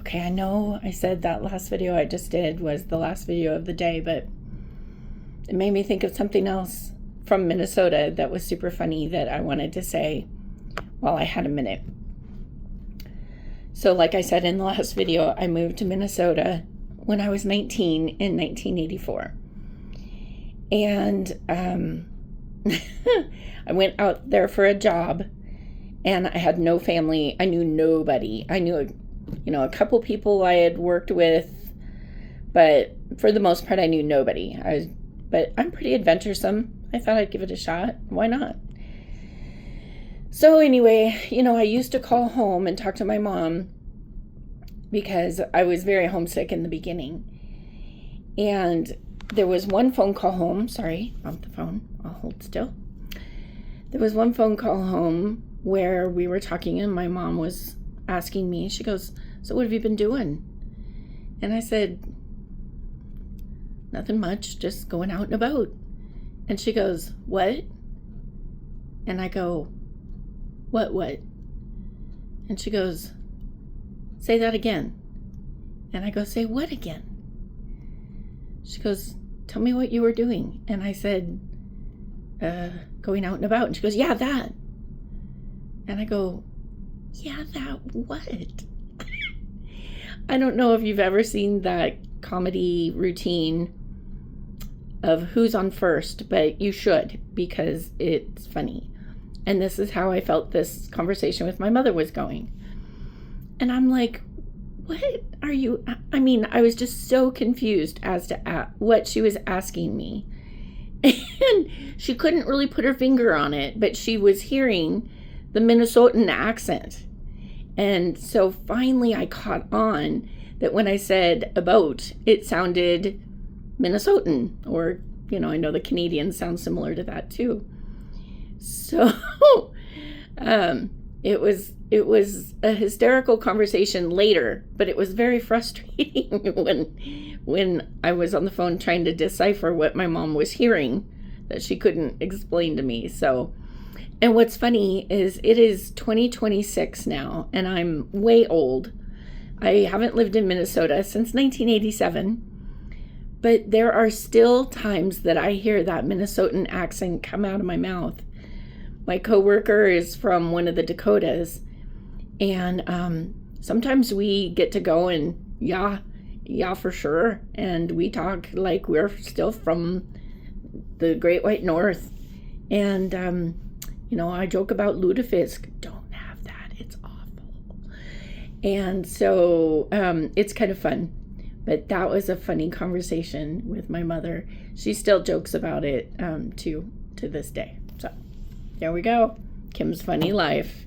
Okay, I know I said that last video I just did was the last video of the day, but it made me think of something else from Minnesota that was super funny that I wanted to say while I had a minute. So like I said in the last video, I moved to Minnesota when I was 19 in 1984. And I went out there for a job, and I had no family. I knew nobody. I knew a couple people I had worked with, but for the most part I knew nobody. But I'm pretty adventuresome. I thought I'd give it a shot. Why not? So anyway, I used to call home and talk to my mom because I was very homesick in the beginning. And there was one phone call home. Sorry, bump the phone. I'll hold still. There was one phone call home where we were talking and my mom was asking me, she goes, "So what have you been doing?" And I said, "Nothing much, just going out and about." And she goes, "What?" And I go, What? And she goes, "Say that again." And I go, "Say what again?" She goes, "Tell me what you were doing." And I said, going out and about. And she goes, "Yeah, that." And I go, "Yeah, that what?" I don't know if you've ever seen that comedy routine of Who's on First, but you should, because it's funny. And this is how I felt this conversation with my mother was going. And I'm like, what are you, I was just so confused as to what she was asking me. And she couldn't really put her finger on it, but she was hearing the Minnesotan accent. And so finally I caught on that when I said about, it sounded Minnesotan, or, I know the Canadians sound similar to that too. So it was a hysterical conversation later, but it was very frustrating when I was on the phone trying to decipher what my mom was hearing that she couldn't explain to me. So, and what's funny is it is 2026 now, and I'm way old. I haven't lived in Minnesota since 1987, but there are still times that I hear that Minnesotan accent come out of my mouth. My coworker is from one of the Dakotas, and sometimes we get to go and yeah, for sure, and we talk like we're still from the Great White North. And I joke about lutefisk. Don't have that, it's awful. And so it's kind of fun. But that was a funny conversation with my mother. She still jokes about it to this day. So there we go. Kim's Funny Life.